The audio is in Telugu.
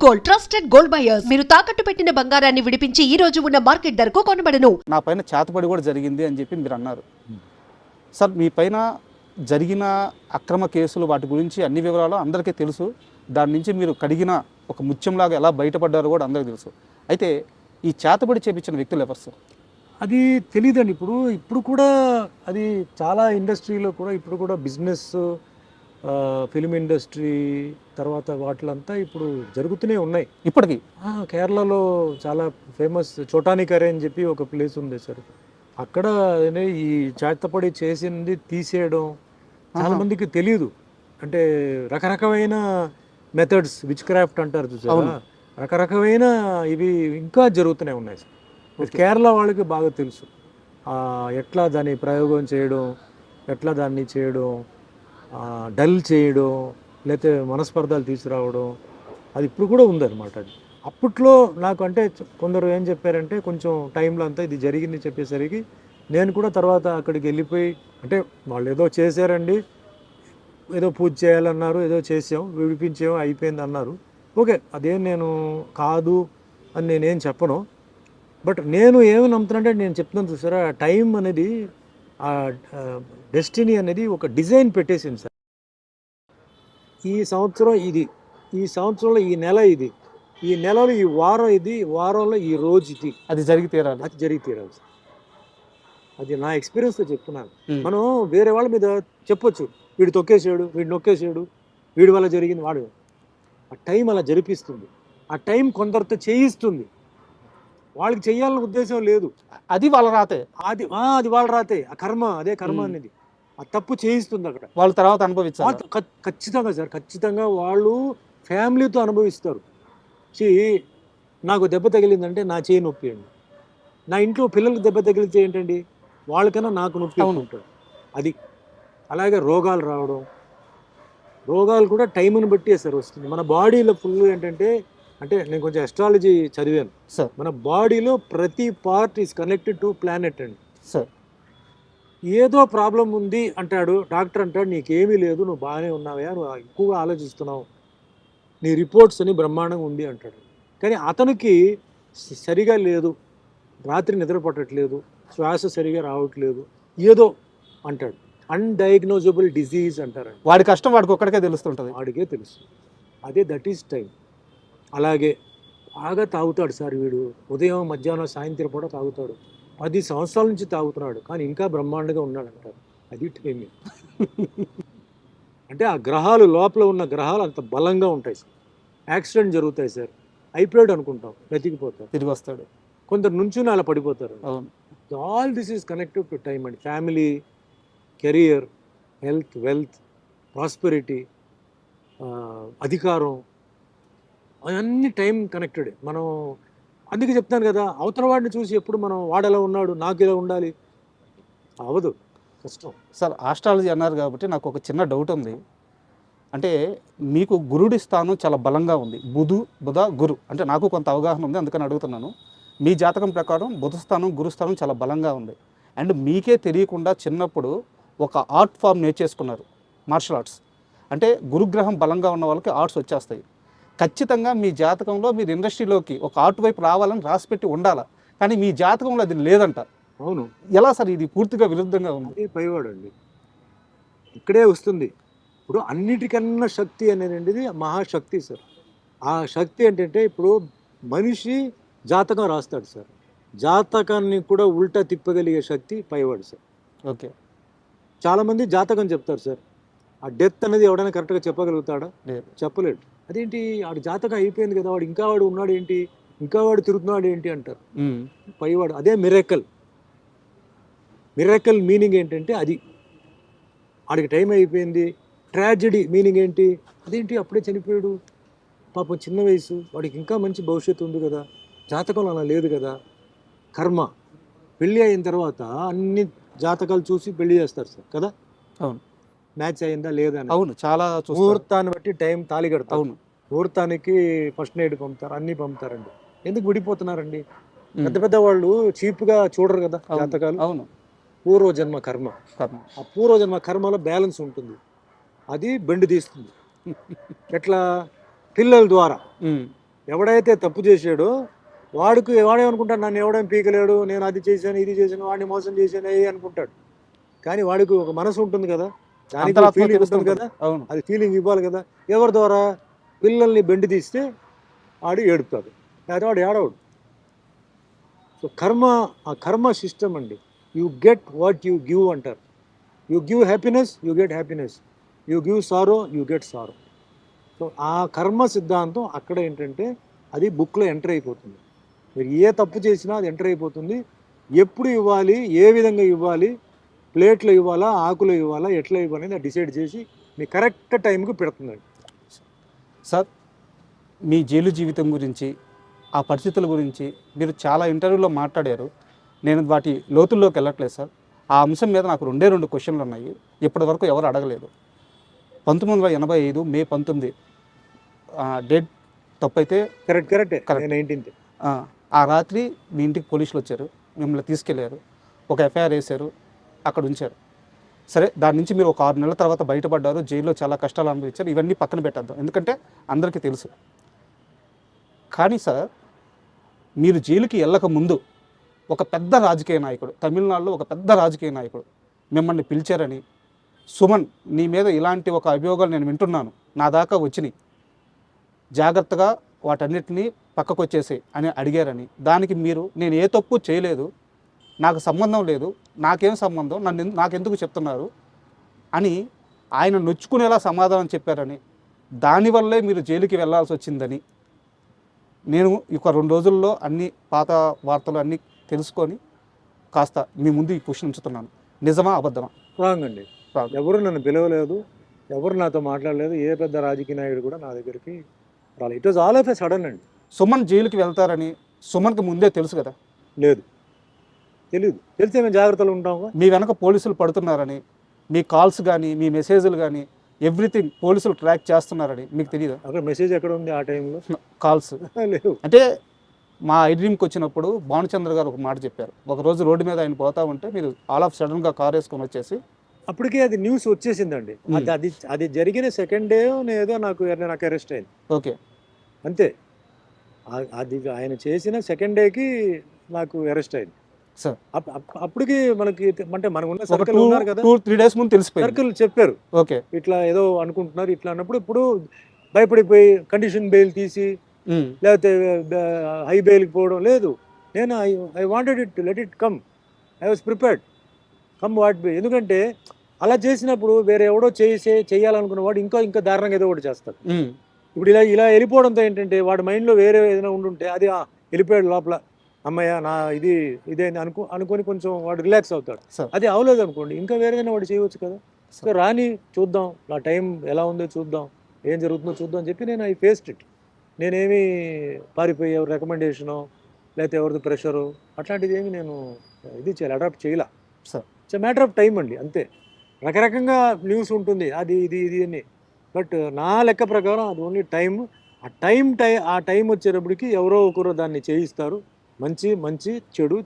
Gold trusted gold buyers. మీరు తాకట్టు పెట్టిన బంగారాన్ని విడిపించి ఈ రోజు ఉన్న మార్కెట్ ధరకు కొనబడను. నా పైన చేతబడి కూడా జరిగింది అని చెప్పి మీరు అన్నారు సార్. మీ పైన జరిగిన అక్రమ కేసులు వాటి గురించి అన్ని వివరాలు అందరికీ తెలుసు. దాని నుంచి మీరు కడిగిన ఒక ముత్యంలాగా ఎలా బయటపడ్డారో కూడా అందరికీ తెలుసు. అయితే ఈ చేతబడి చేపించిన వ్యక్తులు ఎవరు సార్? అది తెలియదండి. ఇప్పుడు కూడా అది చాలా ఇండస్ట్రీలో కూడా ఇప్పుడు కూడా బిజినెస్, ఫిలిం ఇండస్ట్రీ తర్వాత వాటిలంతా ఇప్పుడు జరుగుతూనే ఉన్నాయి ఇప్పటికీ. కేరళలో చాలా ఫేమస్ చోటానికరే అని చెప్పి ఒక ప్లేస్ ఉంది సార్. అక్కడ ఈ చేతపడి చేసింది తీసేయడం చాలా మందికి తెలియదు. అంటే రకరకమైన మెథడ్స్, విచ్ క్రాఫ్ట్ అంటారు చూసారా, రకరకమైన ఇవి ఇంకా జరుగుతూనే ఉన్నాయి సార్. కేరళ వాళ్ళకి బాగా తెలుసు ఎట్లా దాన్ని ప్రయోగం చేయడం, ఎట్లా దాన్ని చేయడం, డల్ చేయడం, లేకపోతే మనస్పర్ధాలు తీసుకురావడం, అది ఇప్పుడు కూడా ఉందన్నమాట. అది అప్పట్లో నాకు అంటే కొందరు ఏం చెప్పారంటే కొంచెం టైంలో అంతా ఇది జరిగింది చెప్పేసరికి నేను కూడా తర్వాత అక్కడికి వెళ్ళిపోయి, అంటే వాళ్ళు ఏదో చేశారండి, ఏదో పూజ చేయాలన్నారు, ఏదో చేసాం, విడిపించాం, అయిపోయింది అన్నారు. ఓకే, అదేం నేను కాదు అని నేనేం చెప్పను. బట్ నేను ఏమి నమ్ముతానంటే నేను చెప్తున్నాను చూసారా, టైం అనేది, ఆ డెస్టినీ అనేది ఒక డిజైన్ పెట్టేసింది సార్. ఈ సంవత్సరం ఇది, ఈ సంవత్సరంలో ఈ నెల ఇది, ఈ నెలలో ఈ వారం ఇది, వారంలో ఈ రోజు ఇది, అది జరిగి తీరాలి. అది జరిగి తీరాలి సార్. అది నా ఎక్స్పీరియన్స్తో చెప్తున్నాను. మనం వేరే వాళ్ళ మీద చెప్పొచ్చు, వీడు తొక్కేసాడు, వీడు నొక్కేసాడు, వీడి వల్ల జరిగింది, వాడు. ఆ టైం అలా జరిపిస్తుంది. ఆ టైం కొందరితో చేయిస్తుంది. వాళ్ళకి చెయ్యాలన్న ఉద్దేశం లేదు, అది వాళ్ళ రాతే. అది వాళ్ళ రాతే. ఆ కర్మ, అదే కర్మ అనేది ఆ తప్పు చేయిస్తుంది. అక్కడ వాళ్ళ తర్వాత అనుభవిస్తారు. ఖచ్చితంగా సార్, ఖచ్చితంగా వాళ్ళు ఫ్యామిలీతో అనుభవిస్తారు. నాకు దెబ్బ తగిలిందంటే నా చేయి నొప్పి అండి, నా ఇంట్లో పిల్లలకు దెబ్బ తగిలితే ఏంటండి, వాళ్ళకన్నా నాకు నొప్పి ఉంటాడు. అది అలాగే రోగాలు రావడం, రోగాలు కూడా టైంని బట్టి సార్ వస్తుంది. మన బాడీలో ఫుల్ ఏంటంటే, అంటే నేను కొంచెం ఎస్ట్రాలజీ చదివాను సార్. మన బాడీలో ప్రతి part is connected to planet అండి సార్. ఏదో ప్రాబ్లం ఉంది అంటాడు డాక్టర్, అంటాడు నీకేమీ లేదు, నువ్వు బాగానే ఉన్నావా, నువ్వు ఎక్కువగా ఆలోచిస్తున్నావు, నీ రిపోర్ట్స్ అని బ్రహ్మాండంగా ఉంది అంటాడు. కానీ అతనికి సరిగా లేదు, రాత్రి నిద్ర పట్టట్లేదు, శ్వాస సరిగా రావట్లేదు, ఏదో అంటాడు. అన్డయాగ్నోజబుల్ డిజీజ్ అంటారు. వాడి కష్టం వాడికి ఒక్కడికే తెలుస్తుంటుంది, వాడికే తెలుసు. అదే దట్ ఈస్ టైం. అలాగే బాగా తాగుతాడు సార్ వీడు, ఉదయం మధ్యాహ్నం సాయంత్రం పూట తాగుతాడు, 10 సంవత్సరాల నుంచి తాగుతున్నాడు, కానీ ఇంకా బ్రహ్మాండంగా ఉన్నాడు అంటారు. అది టైమే. అంటే ఆ గ్రహాలు, లోపల ఉన్న గ్రహాలు అంత బలంగా ఉంటాయి సార్. యాక్సిడెంట్ జరుగుతాయి సార్, అయిపోయాడు అనుకుంటాం, బ్రతికిపోతారు, తిరిగి వస్తాడు. కొందరు నుంచి అలా పడిపోతారు. అవును. All this is connected to time అండి. Family, career, health, wealth, prosperity, అధికారం, అవన్నీ టైం కనెక్టెడ్. మనం అందుకే చెప్తాను కదా, అవతల వాడిని చూసి ఎప్పుడు మనం వాడెలా ఉన్నాడు నాకు ఇలా ఉండాలి, అవదు, కష్టం సార్. ఆస్ట్రాలజీ అన్నారు కాబట్టి నాకు ఒక చిన్న డౌట్ ఉంది. అంటే మీకు గురుడి స్థానం చాలా బలంగా ఉంది, బుధ గురు, అంటే నాకు కొంత అవగాహన ఉంది, అందుకని అడుగుతున్నాను. మీ జాతకం ప్రకారం బుధ స్థానం, గురు స్థానం చాలా బలంగా ఉంది. అండ్ మీకే తెలియకుండా చిన్నప్పుడు ఒక ఆర్ట్ ఫామ్ నేర్చేసుకున్నారు, మార్షల్ ఆర్ట్స్. అంటే గురుగ్రహం బలంగా ఉన్న వాళ్ళకి ఆర్ట్స్ వచ్చేస్తాయి. ఖచ్చితంగా మీ జాతకంలో మీరు ఇండస్ట్రీలోకి ఒక ఆర్ట్ వైపు రావాలని రాసిపెట్టి ఉండాలి, కానీ మీ జాతకంలో అది లేదంట. అవును. ఎలా సార్? ఇది పూర్తిగా విరుద్ధంగా ఉంది. పైవాడు అండి, ఇక్కడే వస్తుంది. ఇప్పుడు అన్నిటికన్నా శక్తి అనేది మహాశక్తి సార్. ఆ శక్తి ఏంటంటే, ఇప్పుడు మనిషి జాతకం రాస్తాడు సార్, జాతకాన్ని కూడా ఉల్టా తిప్పగలిగే శక్తి పైవాడు సార్. ఓకే. చాలామంది జాతకం చెప్తారు సార్, ఆ డెత్ అనేది ఎవడైనా కరెక్ట్గా చెప్పగలుగుతాడా? చెప్పలేడు. అదేంటి, వాడు జాతకం అయిపోయింది కదా, వాడు ఇంకా వాడు ఉన్నాడు ఏంటి, ఇంకా వాడు తిరుగుతున్నాడు ఏంటి అంటారు. పైవాడు అదే మిరాకిల్. మిరాకిల్ మీనింగ్ ఏంటంటే అది, వాడికి టైం అయిపోయింది. ట్రాజెడీ మీనింగ్ ఏంటి, అదేంటి అప్పుడే చనిపోయాడు, పాపం చిన్న వయసు, వాడికి ఇంకా మంచి భవిష్యత్తు ఉంది కదా, జాతకంలో అలా లేదు కదా. కర్మ. పెళ్ళి అయిన తర్వాత అన్ని జాతకాలు చూసి పెళ్లి చేస్తారు సార్ కదా. అవును. మ్యాచ్ అయిందా లేదా. అవును, చాలా ముహూర్తాన్ని బట్టి టైం తాళి కడతారు. అవును. ముహూర్తానికి ఫస్ట్ నైట్ పంపుతారు, అన్నీ పంపుతారండి. ఎందుకు విడిపోతున్నారండి? పెద్ద పెద్ద వాళ్ళు చీప్గా చూడరు కదా జాతకాలు. అవును. పూర్వజన్మ కర్మ, ఆ పూర్వజన్మ కర్మలో బ్యాలెన్స్ ఉంటుంది, అది బెండు తీస్తుంది. ఎట్లా? పిల్లల ద్వారా. ఎవడైతే తప్పు చేశాడో వాడేమనుకుంటాడు, నన్ను ఎవడేం పీకలేడు, నేను అది చేశాను ఇది చేశాను, వాడిని మోసం చేశాను అనుకుంటాడు. కానీ వాడికి ఒక మనసు ఉంటుంది కదా, దానికి అంతరాత్మ ఫీలింగ్ తెలుస్తుంది ఉంటుంది కదా, అవును. అది ఫీలింగ్ ఇవ్వాలి కదా. ఎవరి ద్వారా? పిల్లల్ని బెండి తీస్తే ఆడు ఏడుపుతాడు, లేకపోతే వాడు ఏడవడు. సో ఆ కర్మ సిస్టమ్ అండి. You get what you give అంటారు. You give happiness, you get happiness. You give sorrow, you get sorrow. So ఆ కర్మ సిద్ధాంతం అక్కడ ఏంటంటే అది బుక్లో ఎంటర్ అయిపోతుంది. మీరు ఏ తప్పు చేసినా అది ఎంటర్ అయిపోతుంది. ఎప్పుడు ఇవ్వాలి, ఏ విధంగా ఇవ్వాలి, ప్లేట్లో ఇవ్వాలా, ఆకులో ఇవ్వాలా, ఎట్లా ఇవ్వాలి అనేది డిసైడ్ చేసి మీ కరెక్ట్ టైంకి పెడుతుందండి. సార్, మీ జైలు జీవితం గురించి, ఆ పరిస్థితుల గురించి మీరు చాలా ఇంటర్వ్యూలో మాట్లాడారు. నేను వాటి లోతుల్లోకి వెళ్ళట్లేదు సార్. ఆ అంశం మీద నాకు రెండు క్వశ్చన్లు ఉన్నాయి, ఇప్పటి వరకు ఎవరు అడగలేదు. 1985 మే 19 డేట్ తప్పైతే కరెక్టే. Correct. 19th. ఆ రాత్రి మీ ఇంటికి పోలీసులు వచ్చారు, మిమ్మల్ని తీసుకెళ్లారు, ఒక ఎఫ్ఐఆర్ వేశారు, అక్కడ ఉంచారు. సరే, దాని నుంచి మీరు ఒక 6 నెలల తర్వాత బయటపడ్డారు, జైల్లో చాలా కష్టాలు అనుభవించారు. ఇవన్నీ పక్కన పెట్టేద్దాం, ఎందుకంటే అందరికీ తెలుసు. కానీ సార్, మీరు జైలుకి వెళ్ళక ముందు ఒక పెద్ద రాజకీయ నాయకుడు, తమిళనాడులో ఒక పెద్ద రాజకీయ నాయకుడు మిమ్మల్ని పిలిచారని, సుమన్ నీ మీద ఇలాంటి ఒక అభియోగాలు నేను వింటున్నాను, నా దాకా వచ్చినాయి, జాగ్రత్తగా వాటన్నిటినీ పక్కకు వచ్చేసి అని అడిగారని, దానికి మీరు నేను ఏ తప్పు చేయలేదు, నాకు సంబంధం లేదు, నాకేం సంబంధం, నాకెందుకు చెప్తున్నారు అని ఆయన నొచ్చుకునేలా సమాధానం చెప్పారని, దానివల్లే మీరు జైలుకి వెళ్ళాల్సి వచ్చిందని నేను ఒక 2 రోజుల్లో అన్ని పాత వార్తలు అన్నీ తెలుసుకొని కాస్త మీ ముందు ఈ క్వశ్చన్ ఉంచుతున్నాను. నిజమా అబద్ధమా? రాంగ్ అండి. ఎవరు నన్ను పిలవలేదు, ఎవరు నాతో మాట్లాడలేదు, ఏ పెద్ద రాజకీయ నాయకుడు కూడా నా దగ్గరికి రాలేదు. It was all of a sudden అండి. సుమన్ జైలుకి వెళ్తారని సుమన్కి ముందే తెలుసు కదా? లేదు, తెలియదు. తెలిస్తే మేము జాగ్రత్తలు ఉంటాము. మీ వెనక పోలీసులు పడుతున్నారని, మీ కాల్స్ కానీ మీ మెసేజ్లు కానీ ఎవ్రీథింగ్ పోలీసులు ట్రాక్ చేస్తున్నారని మీకు తెలియదా? అక్కడ మెసేజ్ ఎక్కడ ఉంది ఆ టైంలో? కాల్స్ లేవు. అంటే మా ఐడ్రీమ్కి వచ్చినప్పుడు భానుచంద్ర గారు ఒక మాట చెప్పారు. ఒకరోజు రోడ్డు మీద ఆయన పోతా ఉంటే మీరు ఆల్ ఆఫ్ సడన్గా కార్ వేసుకొని వచ్చేసి, అప్పటికే అది న్యూస్ వచ్చేసిందండి. అది జరిగిన సెకండ్ డే ఏదో నాకు అరెస్ట్ అయింది. ఓకే, అంతే. అది ఆయన చేసిన సెకండ్ డేకి నాకు అరెస్ట్ అయింది సార్. అప్పటికి మనకి అంటే మనకు ఉన్న ఒక సర్కిల్ ఉన్నారు కదా, 2-3 days ముందు తెలిసిపోయింది. సర్కిల్ చెప్పారు ఓకే, ఇట్లా ఏదో అనుకుంటున్నారు ఇట్లా అన్నప్పుడు, ఇప్పుడు భయపడిపోయి కండిషన్ బెయిల్ తీసి లేకపోతే హై బెయిల్కి పోవడం లేదు. నేను I wanted it, let it come. I was prepared come what be. ఎందుకంటే అలా చేసినప్పుడు వేరే ఎవడో చేయాలనుకున్న వాడు ఇంకా దారుణంగా ఏదో ఒకటి చేస్తాడు. ఇప్పుడు ఇలా వెళ్ళిపోవడంతో ఏంటంటే వాడి మైండ్లో వేరే ఏదైనా ఉండుంటే అది వెళ్ళిపోయాడు లోపల, అమ్మయ్య నా ఇదే అనుకొని కొంచెం వాడు రిలాక్స్ అవుతాడు. అది అవలేదు అనుకోండి, ఇంకా వేరేదైనా వాడు చేయవచ్చు కదా. సో రాని చూద్దాం, నా టైం ఎలా ఉందో చూద్దాం, ఏం జరుగుతుందో చూద్దాం అని చెప్పి నేను ఐ ఫేస్డ్ ఇట్. నేనేమి పారిపోయి ఎవరి రికమెండేషను లేకపోతే ఎవరిది ప్రెషరు అట్లాంటిది ఏమి నేను అడాప్ట్ చేయలే. ఇట్స్ మ్యాటర్ ఆఫ్ టైం అండి, అంతే. రకరకంగా న్యూస్ ఉంటుంది, అది ఇది అని. బట్ నా లెక్క ప్రకారం అది ఓన్లీ టైం. ఆ టైం వచ్చేటప్పటికి ఎవరో ఒకరు దాన్ని చేయిస్తారు. మంచి చెడు.